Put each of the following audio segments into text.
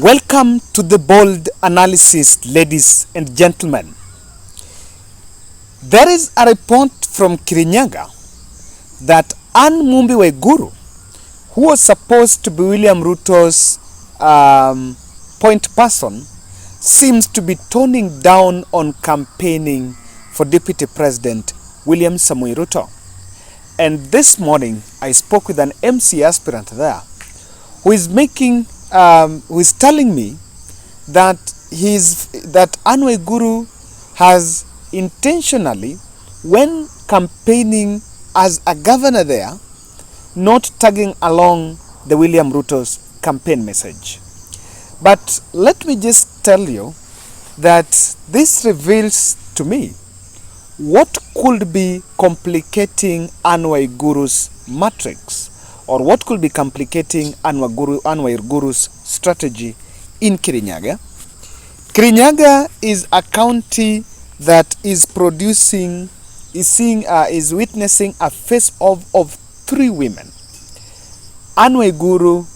Welcome to the bold analysis, ladies and gentlemen. There is a report from Kirinyaga that Waiguru, who was supposed to be William Ruto's point person, seems to be toning down on campaigning for Deputy President William Samoei Ruto. And this morning, I spoke with an MC aspirant there who is telling me that Waiguru has intentionally, when campaigning as a governor there, not tagging along the William Ruto's campaign message. But let me just tell you that this reveals to me what could be complicating Waiguru's matrix, or what could be complicating Waiguru's strategy in Kirinyaga. Kirinyaga is a county that is witnessing a face-off of three women: Waiguru,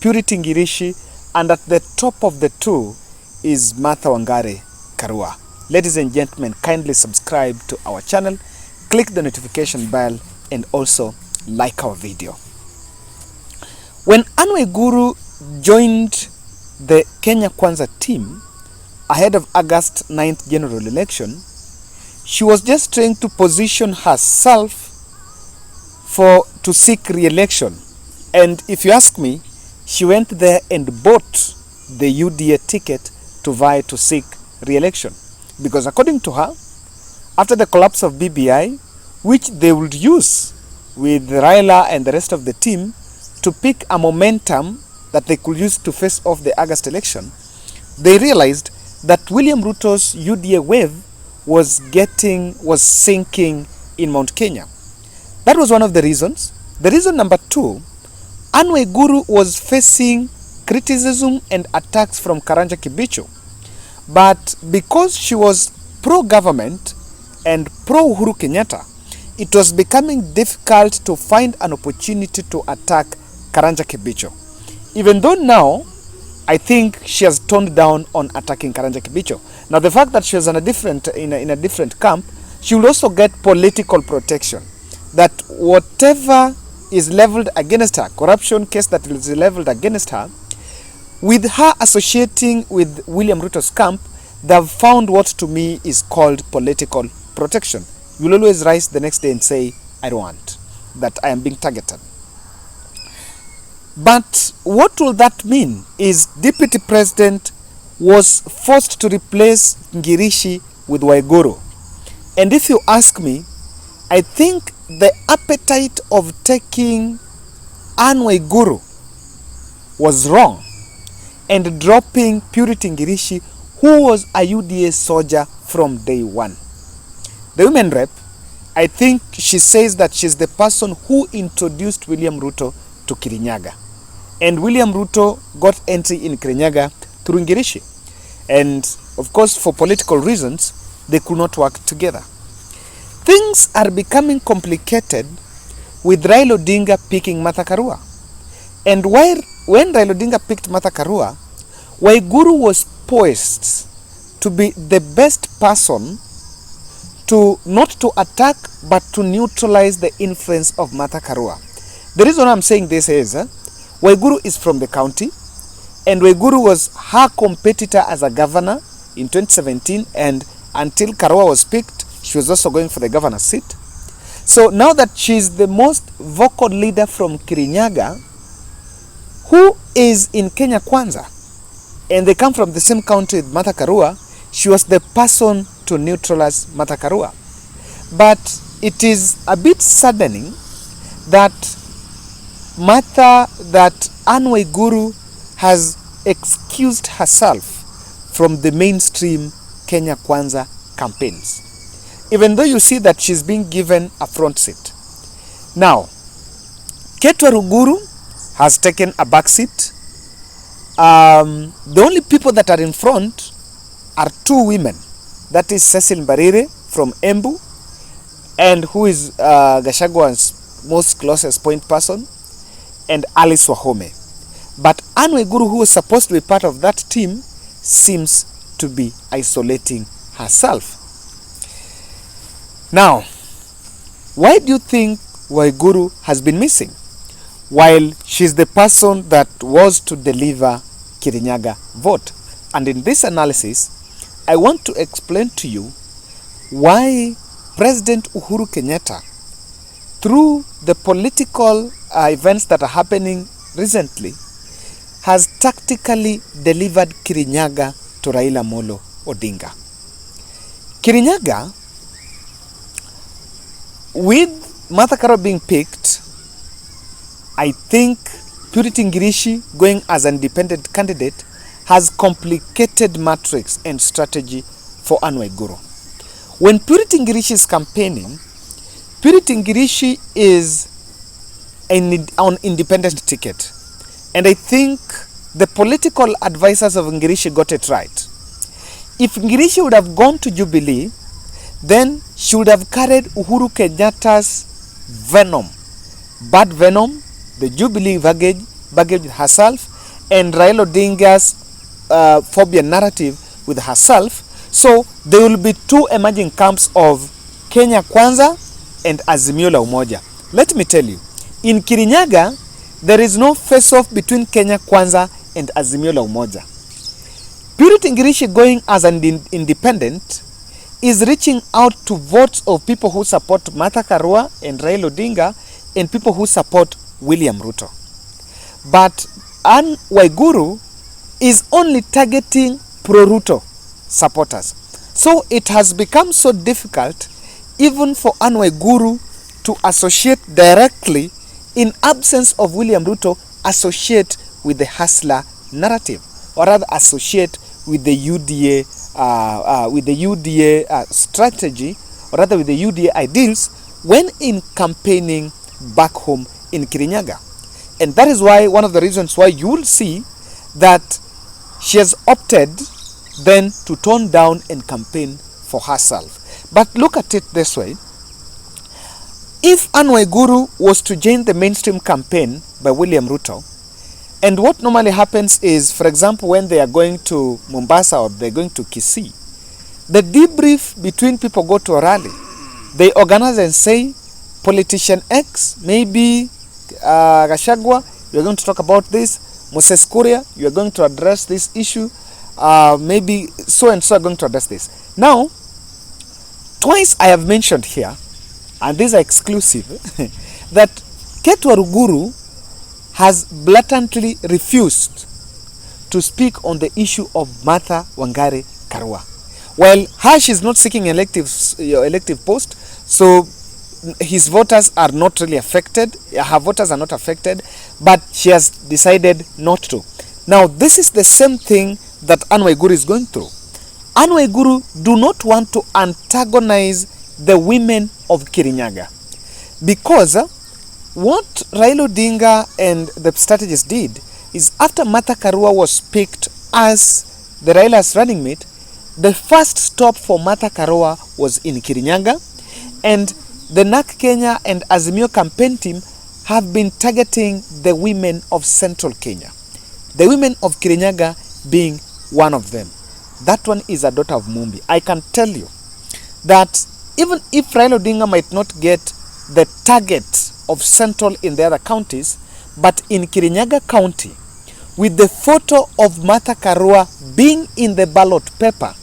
Purity Ngirici, and at the top of the two is Martha Wangari Karua. Ladies and gentlemen, kindly subscribe to our channel, click the notification bell, and also like our video. When Waiguru joined the Kenya Kwanza team ahead of August 9th general election, she was just trying to position herself to seek re-election. And if you ask me, she went there and bought the UDA ticket to vie to seek re-election. Because according to her, after the collapse of BBI, which they would use with Raila and the rest of the team to pick a momentum that they could use to face off the August election, they realized that William Ruto's UDA wave was sinking in Mount Kenya. That was one of the reasons. The reason number two, Waiguru was facing criticism and attacks from Karanja Kibicho. But because she was pro-government and pro-Uhuru Kenyatta, it was becoming difficult to find an opportunity to attack Karanja Kibicho. Even though now, I think she has toned down on attacking Karanja Kibicho. Now, the fact that she was in a different camp, she will also get political protection. That whatever is leveled against her, corruption case that is leveled against her, with her associating with William Ruto's camp, they have found what to me is called political protection. You will always rise the next day and say, I don't want, that I am being targeted. But what will that mean is Deputy President was forced to replace Ngirici with Waiguru. And if you ask me, I think the appetite of taking Waiguru was wrong, and dropping Purity Ngirici, who was a UDA soldier from day one. The women rep, I think she says that she's the person who introduced William Ruto to Kirinyaga. And William Ruto got entry in Kirinyaga through Ngirici. And of course, for political reasons, they could not work together. Things are becoming complicated with Raila Odinga picking Martha Karua. And when Raila Odinga picked Martha Karua, Waiguru was poised to be the best person to not to attack but to neutralize the influence of Martha Karua. The reason I'm saying this is Waiguru is from the county, and Waiguru was her competitor as a governor in 2017, and until Karua was picked, she was also going for the governor's seat. So now that she's the most vocal leader from Kirinyaga, who is in Kenya Kwanza, and they come from the same county with Martha Karua, she was the person to neutralize Martha Karua. But it is a bit saddening that Waiguru has excused herself from the mainstream Kenya Kwanza campaigns, even though you see that she's being given a front seat. Now, Waiguru has taken a back seat. The only people that are in front are two women. That is Cecil Mbarire from Embu, and who is Gachagwa's most closest point person, and Alice Wahome. But Anne Waiguru, who was supposed to be part of that team, seems to be isolating herself. Now, why do you think Waiguru has been missing, while she's the person that was to deliver Kirinyaga vote? And in this analysis, I want to explain to you why President Uhuru Kenyatta, through the political events that are happening recently, has tactically delivered Kirinyaga to Raila Amolo Odinga. Kirinyaga, with Martha Karua being picked, I think Purity Ngirici going as an independent candidate has complicated matrix and strategy for Anne Waiguru. When Purity Ngirici is campaigning, Purity Ngirici is on independent ticket. And I think the political advisors of Ngirici got it right. If Ngirici would have gone to Jubilee, then she would have carried Uhuru Kenyatta's venom, bad venom, the Jubilee baggage herself, and Raila Odinga's phobia narrative with herself. So there will be two emerging camps of Kenya Kwanza and Azimio la Umoja. Let me tell you, in Kirinyaga, there is no face-off between Kenya Kwanza and Azimio la Umoja. Purity Ngirici going as an independent is reaching out to votes of people who support Martha Karua and Raila Odinga and people who support William Ruto. But Anne Waiguru is only targeting pro-Ruto supporters. So it has become so difficult even for Anne Waiguru to associate directly, in absence of William Ruto, associate with the hustler narrative, or rather associate with the UDA strategy, or rather with the UDA ideals when in campaigning back home in Kirinyaga. And that is why, one of the reasons why you will see that she has opted then to tone down and campaign for herself. But look at it this way. If Anne Waiguru was to join the mainstream campaign by William Ruto, and what normally happens is, for example, when they are going to Mombasa or they're going to Kisii, the debrief between people go to a rally. They organize and say, politician X, maybe Gachagua, you are going to talk about this. Moses Kuria, you are going to address this issue. Maybe so and so are going to address this. Now, twice I have mentioned here, and these are exclusive, that Ketu Waruguru has blatantly refused to speak on the issue of Martha Wangari Karua. Well, her, she's not seeking elective post, so his voters are not really affected. Her voters are not affected, but she has decided not to. Now, this is the same thing that Anne Waiguru is going through. Anne Waiguru do not want to antagonize the women of Kirinyaga, because what Raila Odinga and the strategists did is, after Martha Karua was picked as the Raila's running mate, the first stop for Martha Karua was in Kirinyaga, and the NAK Kenya and Azimio campaign team have been targeting the women of central Kenya, the women of Kirinyaga being one of them. That one is a daughter of Mumbi. I can tell you that even if Raila Odinga might not get the target of central in the other counties, but in Kirinyaga County, with the photo of Martha Karua being in the ballot paper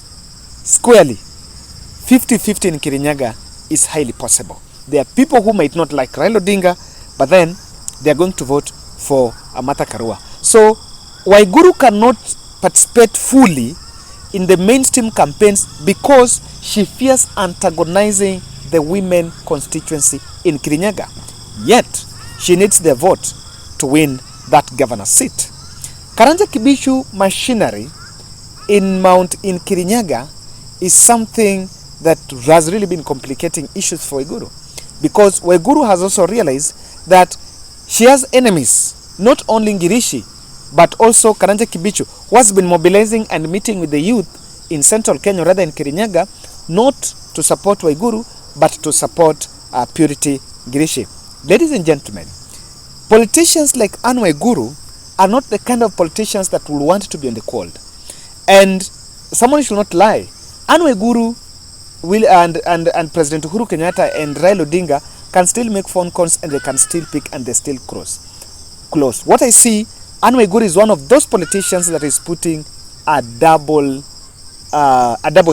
squarely, 50-50 in Kirinyaga is highly possible. There are people who might not like Raila Odinga, but then they are going to vote for Martha Karua. So Waiguru cannot participate fully in the mainstream campaigns because she fears antagonizing the women constituency in Kirinyaga. Yet, she needs their vote to win that governor seat. Karanja Kibishu machinery in Kirinyaga is something that has really been complicating issues for Waiguru, because Waiguru has also realized that she has enemies, not only Ngirici, but also Karanja Kibichu, who has been mobilizing and meeting with the youth in central Kenya, rather in Kirinyaga, not to support Waiguru, but to support Purity Ngirici. Ladies and gentlemen, politicians like Anne Waiguru are not the kind of politicians that will want to be on the cold. And someone should not lie. Anne Waiguru and President Uhuru Kenyatta and Raila Odinga can still make phone calls, and they can still pick, and they still close. What I see, Anne Waiguru is one of those politicians that is putting a double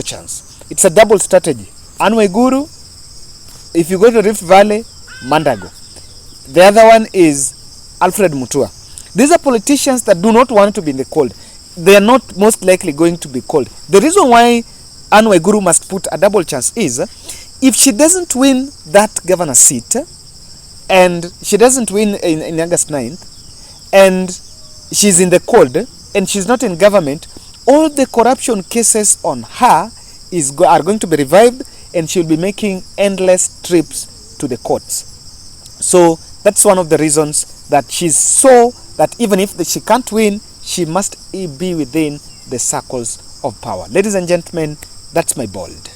chance. It's a double strategy. Anne Waiguru, if you go to Rift Valley, Mandago. The other one is Alfred Mutua. These are politicians that do not want to be in the cold. They are not most likely going to be cold. The reason why Anne Waiguru must put a double chance is, if she doesn't win that governor seat, and she doesn't win in August 9th, and she's in the cold, and she's not in government, all the corruption cases on her are going to be revived, and she'll be making endless trips to the courts. So that's one of the reasons that she's so that even if she can't win, she must be within the circles of power. Ladies and gentlemen, that's my bold.